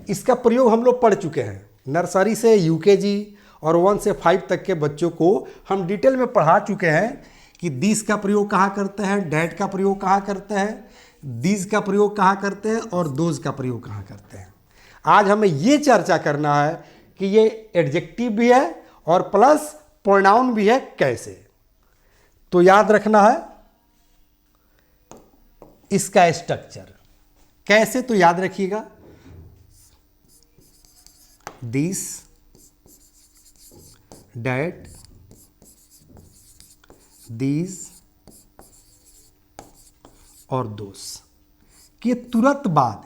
इसका प्रयोग हम लोग पढ़ चुके हैं। नर्सरी से यूकेजी और 1 से 5 तक के बच्चों को हम डिटेल में पढ़ा चुके हैं कि दिस का प्रयोग कहाँ करते हैं, डैट का प्रयोग कहाँ करते हैं, दीज का प्रयोग कहाँ करते हैं और दोज का प्रयोग कहाँ करते हैं। आज हमें ये चर्चा करना है कि ये एडजेक्टिव भी है और प्लस प्रोनाउन भी है कैसे। तो याद रखना है इसका स्ट्रक्चर कैसे, तो याद रखिएगा दिस, डैट, दीज और दोस के तुरंत बाद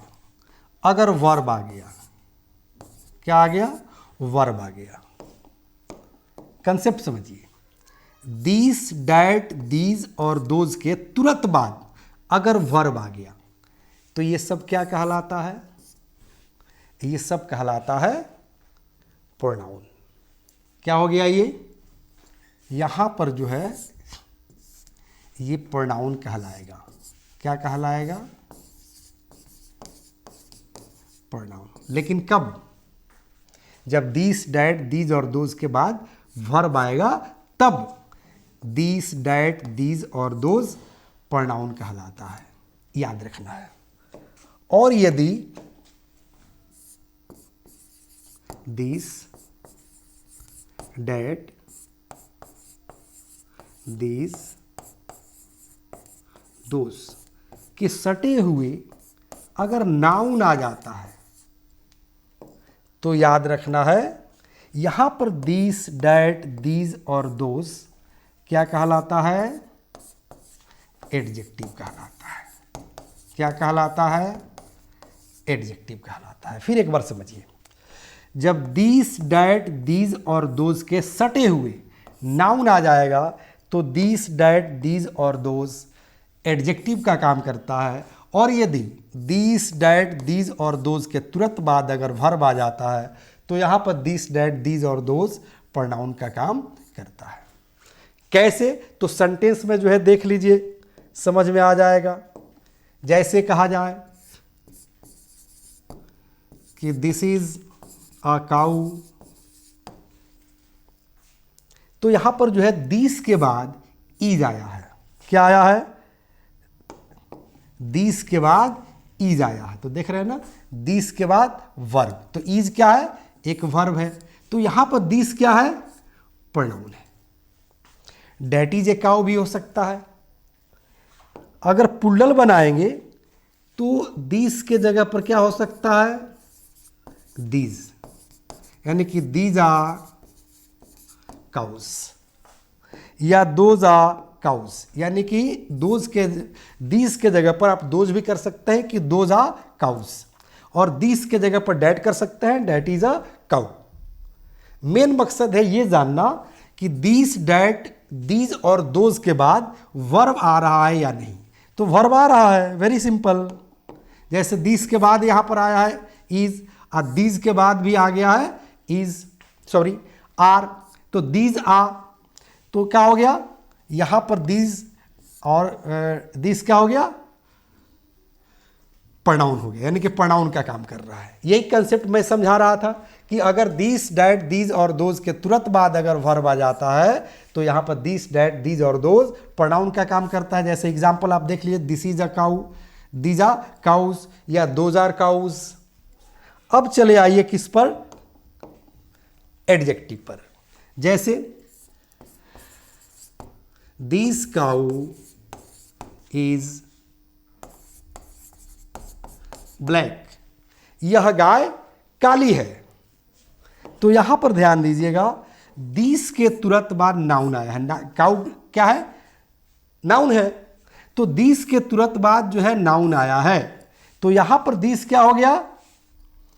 अगर वर्ब आ गया, क्या आ गया, वर्ब आ गया। कंसेप्ट समझिए, दिस, डैट, दीज और दोज के तुरंत बाद अगर वर्ब आ गया तो ये सब क्या कहलाता है, ये सब कहलाता है प्रोनाउन। क्या हो गया ये, यहां पर जो है ये प्रोनाउन कहलाएगा। क्या कहलाएगा, प्रोनाउन। लेकिन कब, जब दिस, डैट, दीज और दोज के बाद वर्ब आएगा तब दिस, डैट, दीज और दोज प्रोनाउन कहलाता है, याद रखना है। और यदि दिस, डैट, दीज, दोज के सटे हुए अगर नाउन आ जाता है तो याद रखना है यहां पर दिस, डैट, दीज और दोज क्या कहलाता है, एडजेक्टिव कहलाता है। क्या कहलाता है, एडजेक्टिव कहलाता है। फिर एक बार समझिए, जब दिस, डैट, दीज और दोज के सटे हुए नाउन आ जाएगा तो दिस, डैट, दीज और दोज एडजेक्टिव का काम करता है। और यदि दिस, डैट, दीज और दोज के तुरंत बाद अगर वर्ब आ जाता है तो यहां पर दिस, डैट, दीज और दोज प्रोनाउन का काम करता है। कैसे, तो सेंटेंस में जो है देख लीजिए, समझ में आ जाएगा। जैसे कहा जाए कि दिस इज अ काऊ, तो यहां पर जो है दिस के बाद ईज आया है। क्या आया है, दिस के बाद ईज आया है। तो देख रहे हैं ना, दिस के बाद वर्ब, तो ईज क्या है, एक वर्ब है। तो यहां पर दिस क्या है, प्रोनाउन है। डैट इज ए काऊ भी हो सकता है। अगर प्लूरल बनाएंगे तो दिस के जगह पर क्या हो सकता है, दीज, यानी कि दीज आर काउस या दोज आर काउस, यानी कि दोज के, दीज के जगह पर आप दोज भी कर सकते हैं कि दोज आर काउस, और दीज के जगह पर डैट कर सकते हैं, that is a cow. Main मकसद है ये जानना कि दिस, डैट, दीज और दोज के बाद वर्ब आ रहा है या नहीं। तो वर्ब आ रहा है, वेरी सिंपल। जैसे दिस के बाद यहां पर आया है इज, और दीज के बाद भी आ गया है इज, सॉरी आर, तो दीज आ, तो क्या हो गया, यहां पर दीज और दिस क्या हो गया, प्रोनाउन हो गया, यानी कि प्रोनाउन का काम कर रहा है। यही कंसेप्ट मैं समझा रहा था कि अगर दिस, डैट, दीज और दोज के तुरंत बाद अगर वर्ब आ जाता है तो यहां पर दिस, डैट, दीज और दोज प्रोनाउन का काम करता है। जैसे एग्जांपल आप देख लीजिए, this is a cow, these are cows या दोज आर काउस। अब चले आइए किस पर, एडजेक्टिव पर। जैसे दिस काऊ इज ब्लैक, यह गाय काली है। तो यहां पर ध्यान दीजिएगा, दिस के तुरंत बाद नाउन आया है। काऊ क्या है, नाउन है। तो दिस के तुरंत बाद जो है नाउन आया है, तो यहां पर दिस क्या हो गया,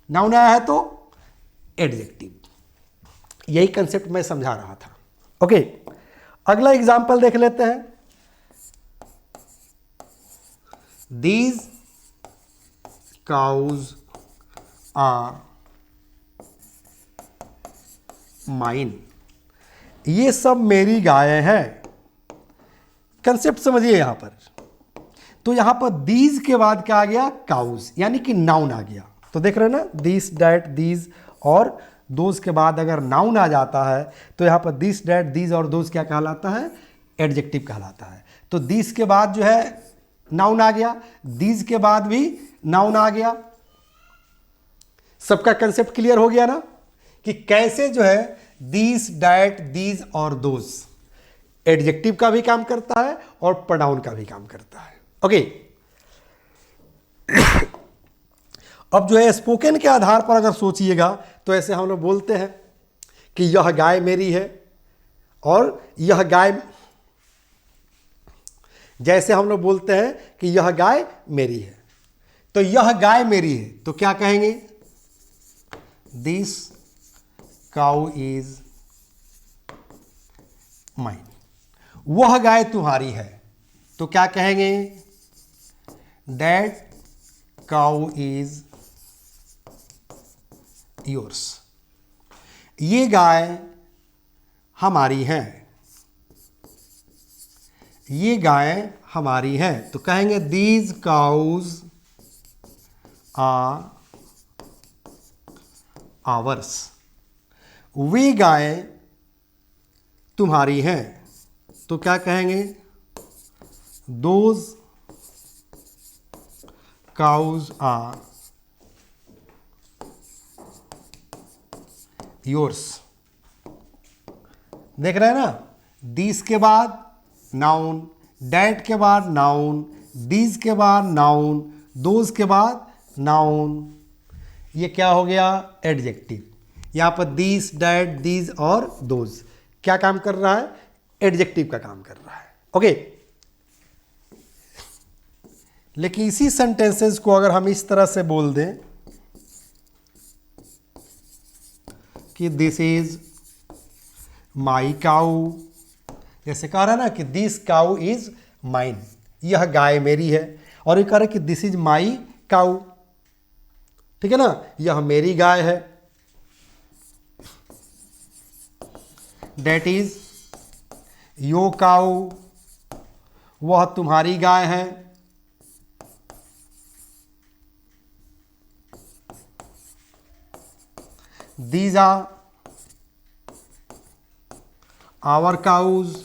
नाउन आया है तो एडजेक्टिव। यही कंसेप्ट मैं समझा रहा था। ओके, अगला एग्जांपल देख लेते हैं। दीज काउज आर माइन, ये सब मेरी गायें हैं। कंसेप्ट समझिए यहां पर। तो यहां पर दीज के बाद क्या आ गया, काउज, यानी कि नाउन आ गया। तो देख रहे हैं ना, दिस डैट दीज और दोज के बाद अगर नाउन आ जाता है तो यहाँ पर दिस डैट दीज और दोज क्या कहलाता है, एडजेक्टिव कहलाता है। तो दिस के बाद जो है नाउन आ गया, दीज के बाद भी नाउन आ गया। सबका कंसेप्ट क्लियर हो गया ना कि कैसे जो है दिस डैट दीज और दोज एडजेक्टिव का भी काम करता है और प्रोनाउन का भी काम करता है। ओके अब जो है स्पोकन के आधार पर अगर सोचिएगा तो ऐसे हम लोग बोलते हैं कि यह गाय मेरी है, और यह गाय, जैसे हम लोग बोलते हैं कि यह गाय मेरी है, तो यह गाय मेरी है तो क्या कहेंगे, दिस काउ इज माइन। वह गाय तुम्हारी है तो क्या कहेंगे, दैट काउ इज योर्स। ये गाय हमारी है, ये गाय हमारी है तो कहेंगे दीज काउज आर आवर्स। वे गाय तुम्हारी हैं तो क्या कहेंगे, दोज काउज आर योर्स। देख रहे हैं ना, दिस के बाद नाउन, डैट के बाद नाउन, दीज के बाद नाउन, दोज के बाद नाउन, ये क्या हो गया, एडजेक्टिव। यहाँ पर दिस डैट दीज और दोज क्या काम कर रहा है, एडजेक्टिव का काम कर रहा है। ओके लेकिन इसी सेंटेंसेस को अगर हम इस तरह से बोल दें कि दिस इज माई काऊ, जैसे कह रहा है ना कि दिस काऊ इज माइन, यह गाय मेरी है, और ये कह रहा है कि दिस इज माई काऊ, ठीक है ना, यह मेरी गाय है। दैट इज यो काऊ, वह तुम्हारी गाय है। दीज आर आवर काउज,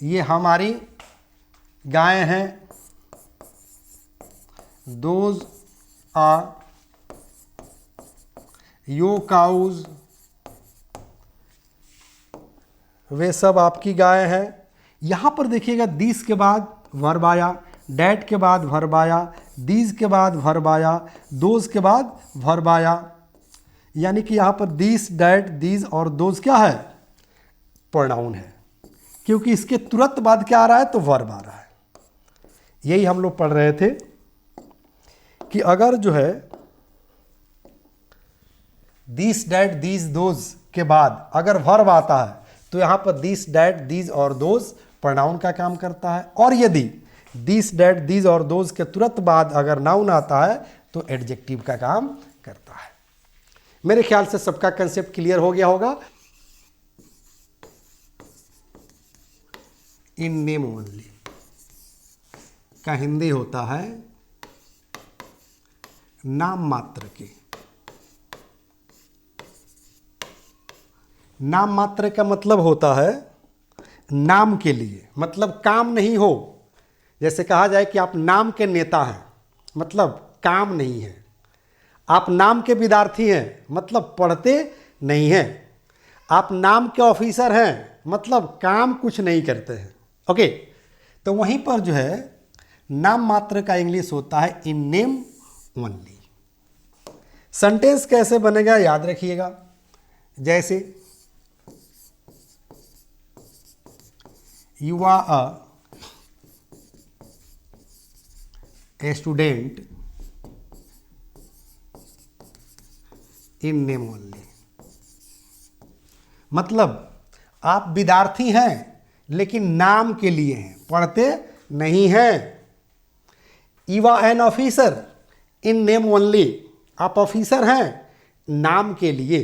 ये हमारी गायें हैं। दोज आर यो काउज, वे सब आपकी गाय हैं। यहाँ पर देखिएगा दिस के बाद वर्ब आया, डैट के बाद वर्ब आया, दीज के बाद वर्ब आया, दोज के बाद वर्ब आया, यानी कि यहाँ पर दिस डैट दीज और दोज क्या है, प्रोनाउन है, क्योंकि इसके तुरंत बाद क्या आ रहा है, तो वर्ब आ रहा है। यही हम लोग पढ़ रहे थे कि अगर जो है दिस डैट दीज दोज के बाद अगर वर्ब आता है तो यहाँ पर दिस डैट दीज और दोज प्रोनाउन का काम करता है, और यदि दिस डैट दीज और दोज के तुरंत बाद अगर नाउन आता है तो एडजेक्टिव का काम करता है। मेरे ख्याल से सबका कंसेप्ट क्लियर हो गया होगा। इन नेम ओनली का हिंदी होता है नाम मात्र के। नाम मात्र का मतलब होता है नाम के लिए, मतलब काम नहीं हो। जैसे कहा जाए कि आप नाम के नेता हैं, मतलब काम नहीं है। आप नाम के विद्यार्थी हैं, मतलब पढ़ते नहीं हैं। आप नाम के ऑफिसर हैं, मतलब काम कुछ नहीं करते हैं। ओके तो वहीं पर जो है नाम मात्र का इंग्लिश होता है इन नेम ओनली। सेंटेंस कैसे बनेगा याद रखिएगा, जैसे you are a student in name only, मतलब आप विद्यार्थी हैं लेकिन नाम के लिए हैं, पढ़ते नहीं हैं। You are an officer in name only, आप ऑफिसर हैं नाम के लिए।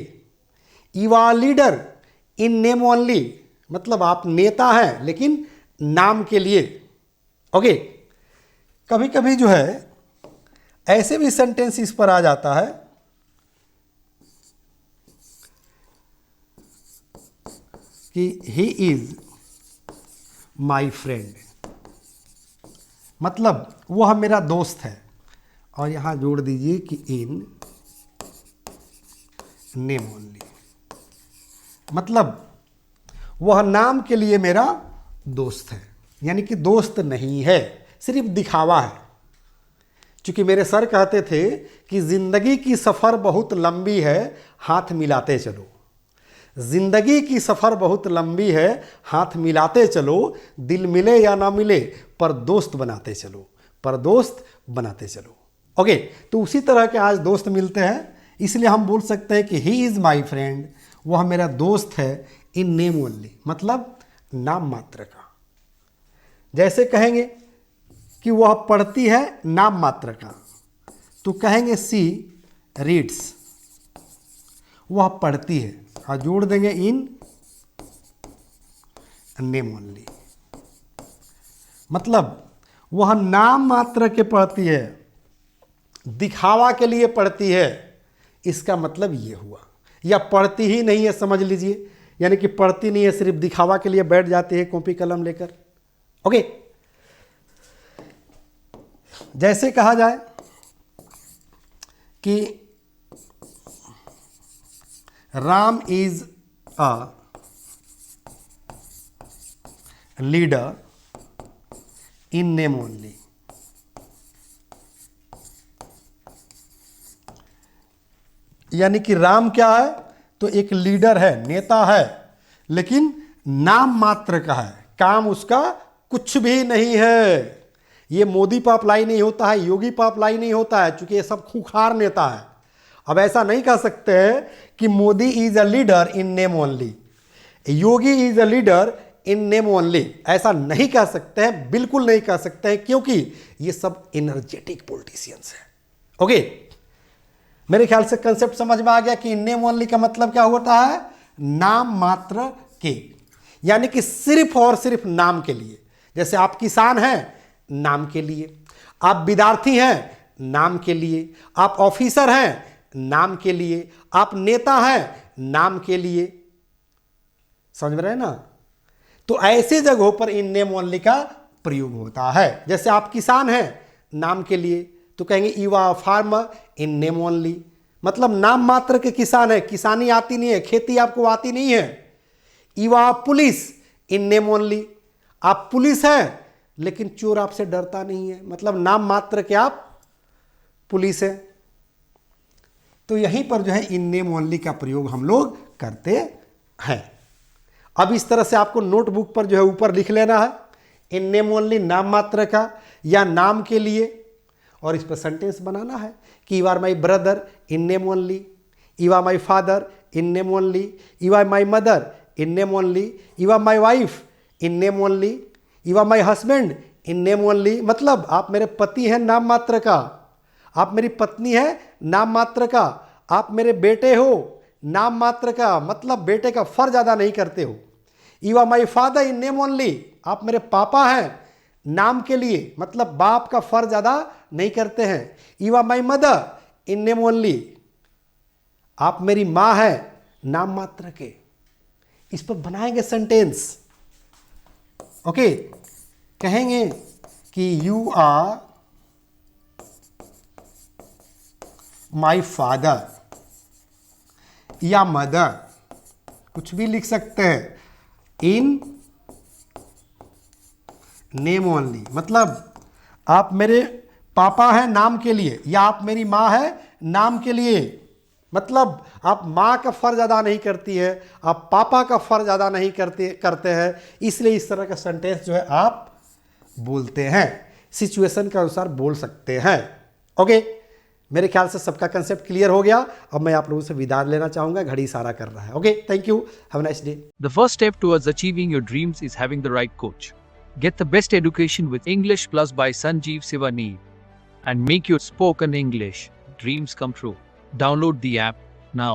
You are leader in name only, मतलब आप नेता हैं लेकिन नाम के लिए। ओके कभी कभी जो है ऐसे भी सेंटेंस इस पर आ जाता है कि ही इज माई फ्रेंड, मतलब वह मेरा दोस्त है, और यहां जोड़ दीजिए कि इन नेम ओनली, मतलब वह नाम के लिए मेरा दोस्त है, यानी कि दोस्त नहीं है, सिर्फ दिखावा है। क्योंकि मेरे सर कहते थे कि जिंदगी की सफ़र बहुत लंबी है, हाथ मिलाते चलो। जिंदगी की सफ़र बहुत लंबी है, हाथ मिलाते चलो, दिल मिले या ना मिले पर दोस्त बनाते चलो, पर दोस्त बनाते चलो। ओके, तो उसी तरह के आज दोस्त मिलते हैं, इसलिए हम बोल सकते हैं कि ही इज़ माई फ्रेंड, वह मेरा दोस्त है, इन नेम ओनली, मतलब नाम मात्र का। जैसे कहेंगे कि वह पढ़ती है, नाम मात्र का, तो कहेंगे सी रीड्स, वह पढ़ती है, और जोड़ देंगे इन नेम ओनली, मतलब वह नाम मात्र के पढ़ती है, दिखावा के लिए पढ़ती है, इसका मतलब ये हुआ। या पढ़ती ही नहीं है, समझ लीजिए, यानी कि पढ़ती नहीं है, सिर्फ दिखावा के लिए बैठ जाती है कॉपी कलम लेकर। ओके, जैसे कहा जाए कि Ram is a leader in name only, यानी कि राम क्या है, तो एक लीडर है, नेता है, लेकिन नाम मात्र का है, काम उसका कुछ भी नहीं है। ये मोदी पर अप्लाई नहीं होता है, योगी पर अप्लाई नहीं होता है, क्योंकि ये सब खूंखार नेता है। अब ऐसा नहीं कह सकते हैं कि Modi is a leader in name only, Yogi is a leader in name only, ऐसा नहीं कह सकते हैं, बिल्कुल नहीं कह सकते हैं, क्योंकि ये सब एनर्जेटिक पॉलिटिशियंस हैं। ओके, मेरे ख्याल से कंसेप्ट समझ में आ गया कि नेम ओनली का मतलब क्या होता है, नाम मात्र के, यानी कि सिर्फ और सिर्फ नाम के लिए। जैसे आप किसान हैं, नाम के लिए, आप विद्यार्थी हैं, नाम के लिए, आप ऑफिसर हैं, नाम के लिए, आप नेता हैं, नाम के लिए। समझ में रहे ना? तो ऐसे जगहों पर इन नेम ओनली का प्रयोग होता है। जैसे आप किसान हैं, नाम के लिए, तो कहेंगे you are farmer in name only, मतलब नाम मात्र के किसान है, किसानी आती नहीं है, खेती आपको आती नहीं है। You are police in name only, आप पुलिस हैं लेकिन चोर आपसे डरता नहीं है, मतलब नाम मात्र के आप पुलिस है। तो यहीं पर जो है इन नेम ओनली का प्रयोग हम लोग करते हैं। अब इस तरह से आपको नोटबुक पर जो है ऊपर लिख लेना है, इन नेम ओनली नाम मात्र का या नाम के लिए, और इस पर सेंटेंस बनाना है कि you are my brother in name only, you are my father in name only, you are my mother in name only, you are my wife in name only, you are my husband in name only, मतलब आप मेरे पति हैं नाम मात्र का, आप मेरी पत्नी है नाम मात्र का, आप मेरे बेटे हो नाम मात्र का, मतलब बेटे का फर्ज अदा नहीं करते हो। You are my father in name only, आप मेरे पापा हैं नाम के लिए, मतलब बाप का फर्ज अदा नहीं करते हैं। You are my mother in name only, आप मेरी माँ है नाम मात्र के। इस पर बनाएंगे सेंटेंस। ओके, कहेंगे कि यू आर माई फादर या मदर, कुछ भी लिख सकते हैं, इन नेम ओनली, मतलब आप मेरे पापा हैं नाम के लिए, या आप मेरी माँ है नाम के लिए, मतलब आप माँ का फर्ज अदा नहीं करती है, आप पापा का फर्ज अदा नहीं करते हैं, इसलिए इस तरह का सेंटेंस जो है आप बोलते हैं, सिचुएशन के अनुसार बोल सकते हैं। ओके, मेरे ख्याल से सबका कंसेप्ट क्लियर हो गया। अब मैं आप लोगों से विदा लेना चाहूंगा, घड़ी इशारा कर रहा है। Okay, thank you, have a nice day. The first step towards achieving your dreams is having the right coach. Get the best education with English Plus by Sanjeev Sivaneer and make your spoken English dreams come true. Download the app now.